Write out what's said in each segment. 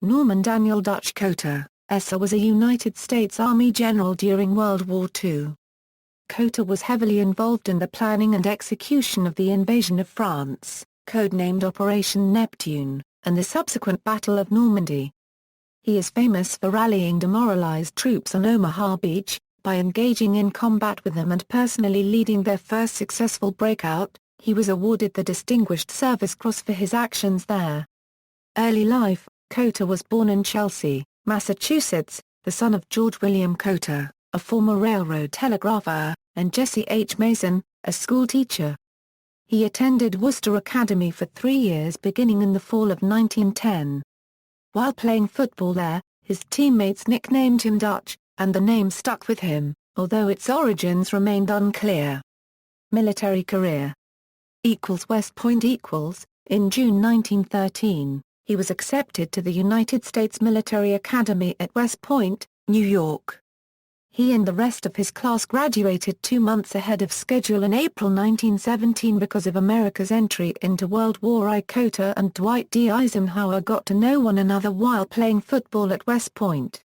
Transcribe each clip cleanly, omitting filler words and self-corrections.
Norman Daniel Dutch Cota, S.A. was a United States Army general during World War II. Cota was heavily involved in the planning and execution of the invasion of France, codenamed Operation Neptune, and the subsequent Battle of Normandy. He is famous for rallying demoralized troops on Omaha Beach, by engaging in combat with them and personally leading their first successful breakout. He was awarded the Distinguished Service Cross for his actions there. Early life: Cota was born in Chelsea, Massachusetts, the son of George William Cota, a former railroad telegrapher, and Jessie H. Mason, a schoolteacher. He attended Worcester Academy for 3 years beginning in the fall of 1910. While playing football there, his teammates nicknamed him Dutch, and the name stuck with him, although its origins remained unclear. Military career. West Point. In June 1913, he was accepted to the United States Military Academy at West Point, New York. He and the rest of his class graduated 2 months ahead of schedule in April 1917 because of America's entry into World War I. Cota and Dwight D. Eisenhower got to know one another while playing football at West Point.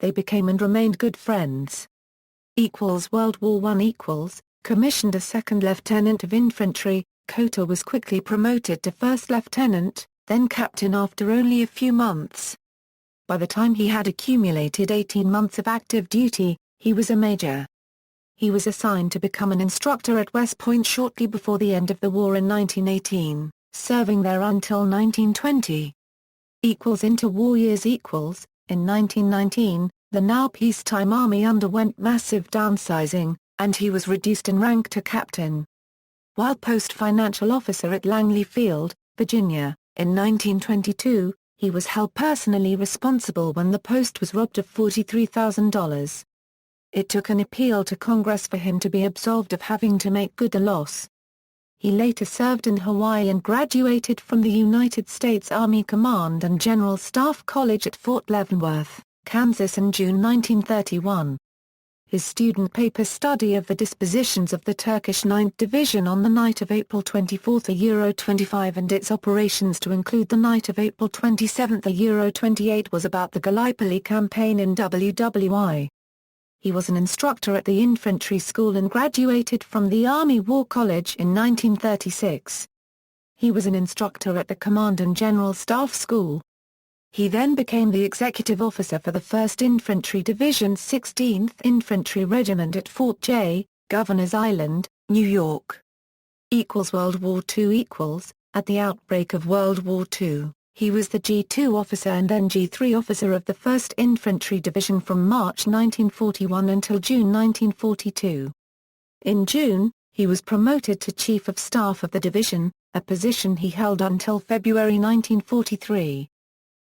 They became and remained good friends. World War I. Commissioned a second lieutenant of infantry, Cota was quickly promoted to first lieutenant, then captain after only a few months. By the time he had accumulated 18 months of active duty, he was a major. He was assigned to become an instructor at West Point shortly before the end of the war in 1918, serving there until 1920. Interwar years. In 1919, the now peacetime Army underwent massive downsizing, and he was reduced in rank to captain. While post-financial officer at Langley Field, Virginia, in 1922, he was held personally responsible when the post was robbed of $43,000. It took an appeal to Congress for him to be absolved of having to make good a loss. He later served in Hawaii and graduated from the United States Army Command and General Staff College at Fort Leavenworth, Kansas in June 1931. His student paper study of the dispositions of the Turkish 9th Division on the night of April 24, -25 and its operations to include the night of April 27, -28 was about the Gallipoli campaign in WWI. He was an instructor at the infantry school and graduated from the Army War College in 1936. He was an instructor at the Command and General Staff School. He then became the executive officer for the 1st Infantry Division's 16th Infantry Regiment at Fort J, Governor's Island, New York. World War II. At the outbreak of World War II, he was the G2 officer and then G3 officer of the 1st Infantry Division from March 1941 until June 1942. In June, he was promoted to Chief of Staff of the division, a position he held until February 1943.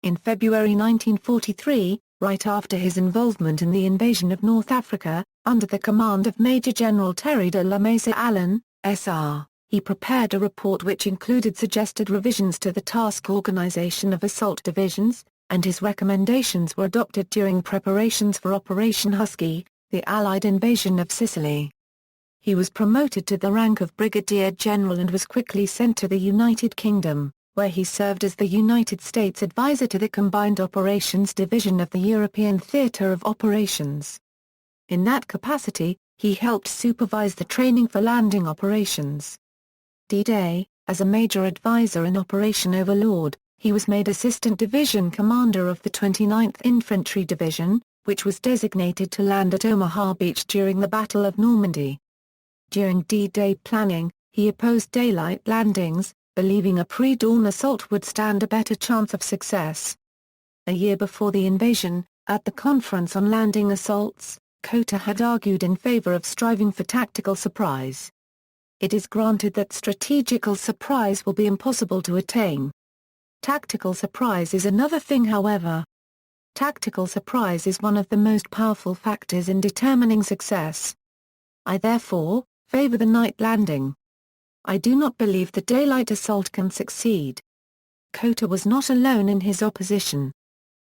In February 1943, right after his involvement in the invasion of North Africa, under the command of Major General Terry de la Mesa Allen, S.R., he prepared a report which included suggested revisions to the task organization of assault divisions, and his recommendations were adopted during preparations for Operation Husky, the Allied invasion of Sicily. He was promoted to the rank of Brigadier General and was quickly sent to the United Kingdom, where he served as the United States advisor to the Combined Operations Division of the European Theater of Operations. In that capacity, he helped supervise the training for landing operations. D-Day, as a major advisor in Operation Overlord, he was made Assistant Division Commander of the 29th Infantry Division, which was designated to land at Omaha Beach during the Battle of Normandy. During D-Day planning, he opposed daylight landings, believing a pre-dawn assault would stand a better chance of success. A year before the invasion, at the Conference on Landing Assaults, Cota had argued in favor of striving for tactical surprise. It is granted that strategical surprise will be impossible to attain. Tactical surprise is another thing, however. Tactical surprise is one of the most powerful factors in determining success. I therefore favor the night landing. I do not believe the daylight assault can succeed. Cota was not alone in his opposition.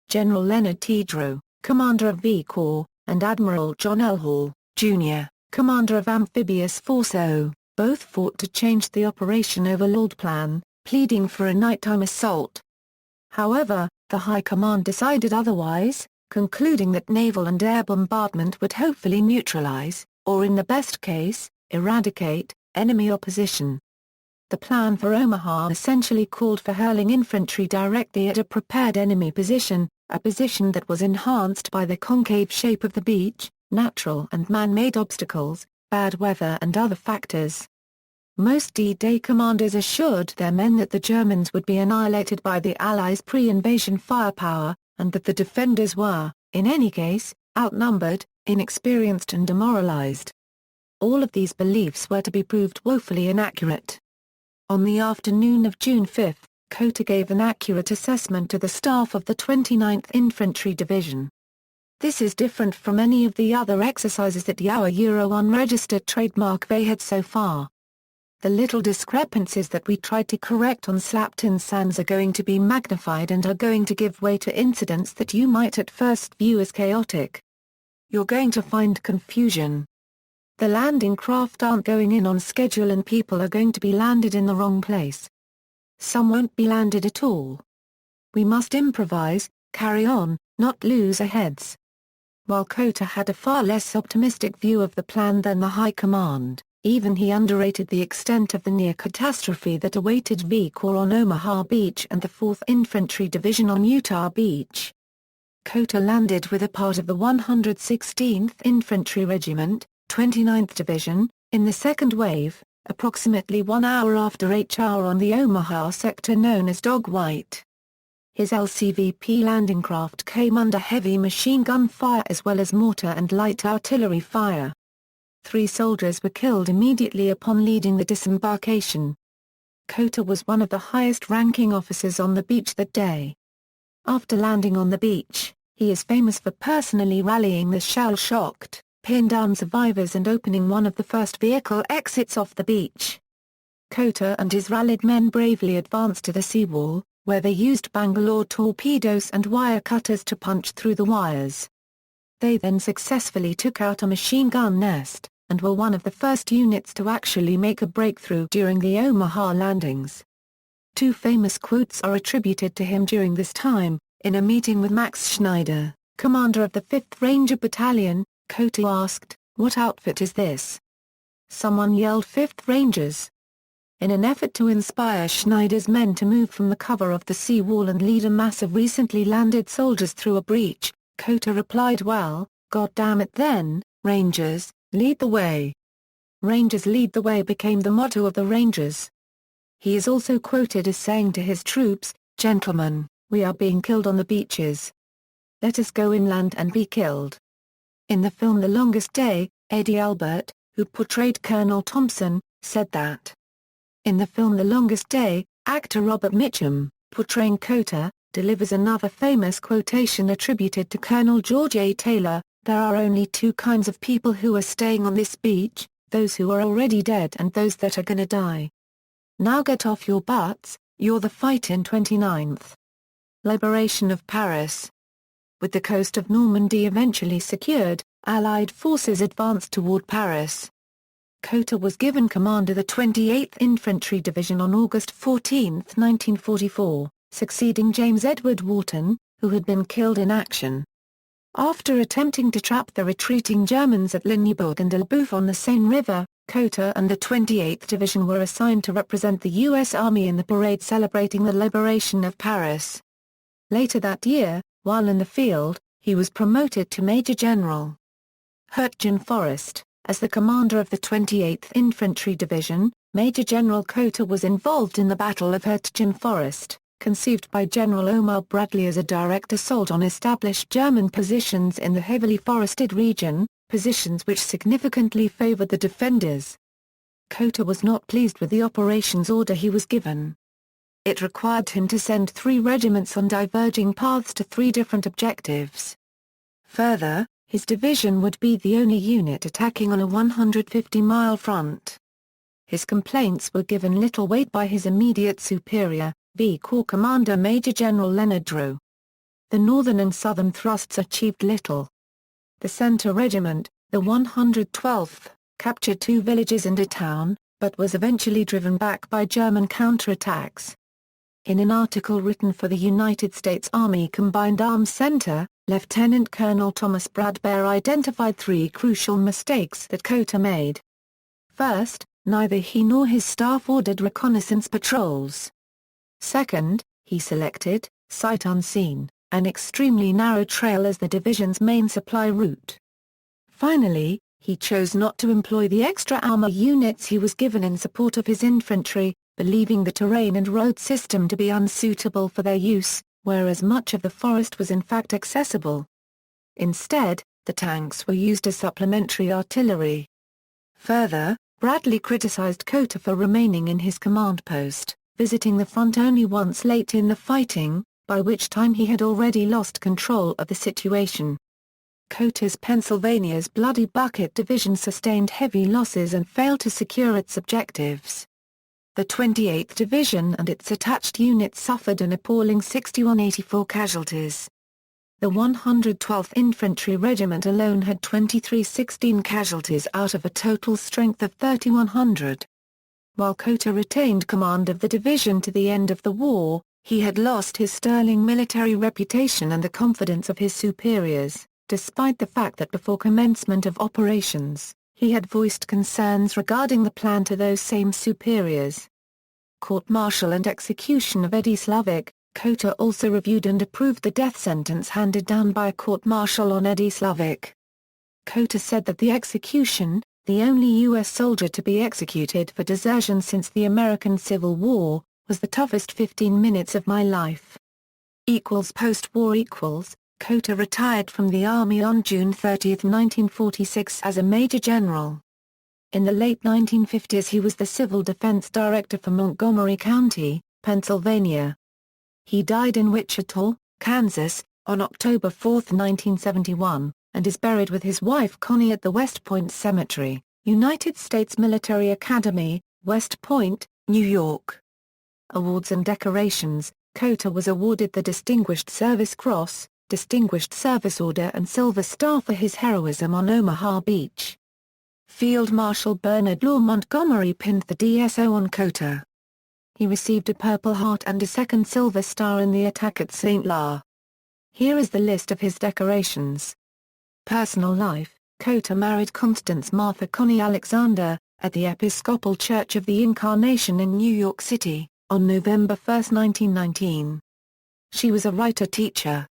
General Leonard Tedrow, commander of V Corps, and Admiral John L. Hall, Jr., commander of Amphibious Force O, both fought to change the Operation Overlord plan, pleading for a nighttime assault. However, The High Command decided otherwise, concluding that naval and air bombardment would hopefully neutralize, or in the best case, eradicate, enemy opposition. The plan for Omaha essentially called for hurling infantry directly at a prepared enemy position, a position that was enhanced by the concave shape of the beach, natural and man-made obstacles, bad weather and other factors. Most D-Day commanders assured their men that the Germans would be annihilated by the Allies' pre-invasion firepower, and that the defenders were, in any case, outnumbered, inexperienced and demoralized. All of these beliefs were to be proved woefully inaccurate. On the afternoon of June 5, Cota gave an accurate assessment to the staff of the 29th Infantry Division. This is different from any of the other exercises that our unregistered trademark they had so far. The little discrepancies that we tried to correct on Slapton Sands are going to be magnified and are going to give way to incidents that you might at first view as chaotic. You're going to find confusion. The landing craft aren't going in on schedule and people are going to be landed in the wrong place. Some won't be landed at all. We must improvise, carry on, not lose our heads. While Cota had a far less optimistic view of the plan than the High Command, even he underrated the extent of the near catastrophe that awaited V Corps on Omaha Beach and the 4th Infantry Division on Utah Beach. Cota landed with a part of the 116th Infantry Regiment, 29th Division, in the second wave, approximately 1 hour after HR on the Omaha sector known as Dog White. His LCVP landing craft came under heavy machine gun fire as well as mortar and light artillery fire. 3 soldiers were killed immediately upon leading the disembarkation. Cota was one of the highest-ranking officers on the beach that day. After landing on the beach, he is famous for personally rallying the shell-shocked, pinned-down survivors and opening one of the first vehicle exits off the beach. Cota and his rallied men bravely advanced to the seawall, where they used Bangalore torpedoes and wire cutters to punch through the wires. They then successfully took out a machine gun nest, and were one of the first units to actually make a breakthrough during the Omaha landings. 2 famous quotes are attributed to him during this time. In a meeting with Max Schneider, commander of the 5th Ranger Battalion, Cota asked, "What outfit is this?" Someone yelled 5th Rangers. In an effort to inspire Schneider's men to move from the cover of the seawall and lead a mass of recently landed soldiers through a breach, Cota replied, "Well, God damn it then, Rangers, lead the way." "Rangers lead the way" became the motto of the Rangers. He is also quoted as saying to his troops, "Gentlemen, we are being killed on the beaches. Let us go inland and be killed." In the film The Longest Day, Eddie Albert, who portrayed Colonel Thompson, said that. In the film The Longest Day, actor Robert Mitchum, portraying Cota, delivers another famous quotation attributed to Colonel George A. Taylor, "There are only 2 kinds of people who are staying on this beach, those who are already dead and those that are gonna die. Now get off your butts, you're the fight in 29th. Liberation of Paris. With the coast of Normandy eventually secured, Allied forces advanced toward Paris. Cota was given command of the 28th Infantry Division on August 14, 1944, succeeding James Edward Wharton, who had been killed in action. After attempting to trap the retreating Germans at Lüneburg and Elbeuf on the Seine River, Cota and the 28th Division were assigned to represent the U.S. Army in the parade celebrating the liberation of Paris. Later that year, while in the field, he was promoted to Major General. Hertgen Forrest, as the commander of the 28th Infantry Division, Major General Cota was involved in the Battle of Hertgen Forest, conceived by General Omar Bradley as a direct assault on established German positions in the heavily forested region, positions which significantly favored the defenders. Cota was not pleased with the operations order he was given. It required him to send 3 regiments on diverging paths to 3 different objectives. Further, his division would be the only unit attacking on a 150-mile front. His complaints were given little weight by his immediate superior, V Corps Commander Major General Leonard Drew. The northern and southern thrusts achieved little. The Center Regiment, the 112th, captured 2 villages and a town, but was eventually driven back by German counterattacks. In an article written for the United States Army Combined Arms Center, Lieutenant Colonel Thomas Bradbear identified 3 crucial mistakes that Cota made. First, neither he nor his staff ordered reconnaissance patrols. Second, he selected, sight unseen, an extremely narrow trail as the division's main supply route. Finally, he chose not to employ the extra armor units he was given in support of his infantry, believing the terrain and road system to be unsuitable for their use, whereas much of the forest was in fact accessible. Instead, the tanks were used as supplementary artillery. Further, Bradley criticized Cota for remaining in his command post, visiting the front only once late in the fighting, by which time he had already lost control of the situation. Cota's Pennsylvania's Bloody Bucket Division sustained heavy losses and failed to secure its objectives. The 28th Division and its attached units suffered an appalling 6184 casualties. The 112th Infantry Regiment alone had 2316 casualties out of a total strength of 3100. While Cota retained command of the division to the end of the war, he had lost his sterling military reputation and the confidence of his superiors, despite the fact that before commencement of operations, he had voiced concerns regarding the plan to those same superiors. Court-martial and execution of Eddie Slovak. Cota also reviewed and approved the death sentence handed down by a court-martial on Eddie Slovak. Cota said that the execution, the only U.S. soldier to be executed for desertion since the American Civil War, was the toughest 15 minutes of my life. Post-war Cota retired from the Army on June 30, 1946 as a Major General. In the late 1950s he was the Civil Defense Director for Montgomery County, Pennsylvania. He died in Wichita, Kansas, on October 4, 1971, and is buried with his wife Connie at the West Point Cemetery, United States Military Academy, West Point, New York. Awards and decorations. Cota was awarded the Distinguished Service Cross, Distinguished Service Order and Silver Star for his heroism on Omaha Beach. Field Marshal Bernard Law Montgomery pinned the DSO on Cota. He received a Purple Heart and a second Silver Star in the attack at St. La. Here is the list of his decorations. Personal life. Cota married Constance Martha Connie Alexander, at the Episcopal Church of the Incarnation in New York City, on November 1, 1919. She was a writer-teacher.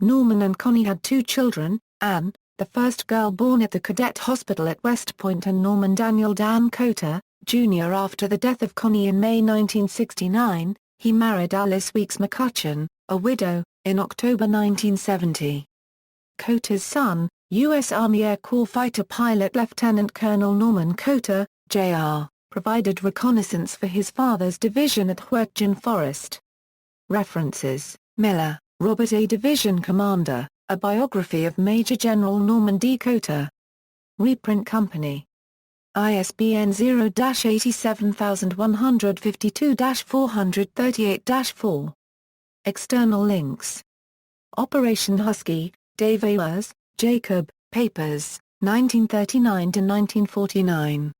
Norman and Connie had 2 children, Anne, the first girl born at the Cadet Hospital at West Point, and Norman Daniel Dan Cota, Jr. After the death of Connie in May 1969, he married Alice Weeks McCutcheon, a widow, in October 1970. Cota's son, U.S. Army Air Corps fighter pilot Lieutenant Colonel Norman Cota, Jr., provided reconnaissance for his father's division at Huertjan Forest. References: Miller, Robert A. Division Commander, A Biography of Major General Norman D. Cota. Reprint Company. ISBN 0-87152-438-4. External links. Operation Husky, Dave Ayers, Jacob, Papers, 1939–1949.